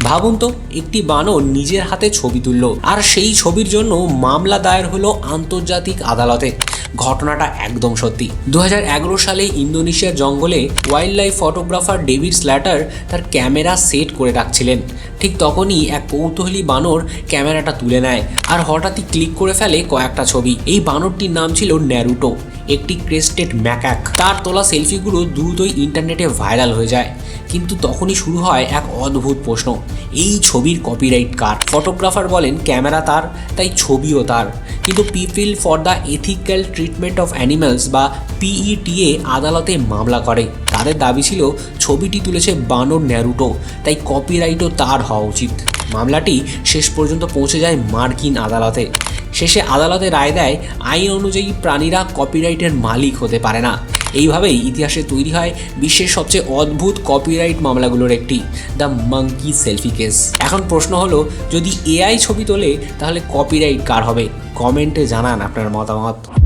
ভাবুন তো, একটি বানর নিজের হাতে ছবি তুলল আর সেই ছবির জন্য মামলা দায়ের হলো আন্তর্জাতিক আদালতে। ঘটনাটা একদম সত্যি। 2011 সালে ইন্দোনেশিয়ার জঙ্গলে wild life photographer David slaughter তার ক্যামেরা সেট করে রাখছিলেন। ঠিক তখনই এক কৌতূহলী বানর ক্যামেরাটা তুলে নেয় আর হঠাৎই ক্লিক করে ফেলে কয়েকটা ছবি। এই বানরটির নাম ছিল ন্যারুটো, একটি ক্রেস্টেড ম্যাকাক। তার তোলা সেলফিগুলো দ্রুতই ইন্টারনেটে ভাইরাল হয়ে যায়। কিন্তু তখনই শুরু হয় এক অদ্ভুত প্রশ্ন, এই ছবির কপিরাইট কার? ফটোগ্রাফার বলেন ক্যামেরা তার, তাই ছবিও তার। কিন্তু people for the ethical treatment of animals বা PETA আদালতে মামলা করে। তাদের দাবি ছিল ছবিটি তুলেছে বানর ন্যারুটো, তাই কপিরাইটও তার হওয়া উচিত। মামলাটি শেষ পর্যন্ত পৌঁছে যায় মার্কিন আদালতে। শেষে আদালতে রায় দেয় আইন অনুযায়ী প্রাণীরা কপিরাইটের মালিক হতে পারে না। এইভাবেই ইতিহাসে তৈরি হয় বিশ্বের সবচেয়ে অদ্ভুত কপিরাইট মামলাগুলোর একটি, দ্য মাঙ্কি সেলফি কেস। এখন প্রশ্ন হলো, যদি AI ছবি তোলে তাহলে কপিরাইট কার হবে? কমেন্টে জানান আপনার মতামত।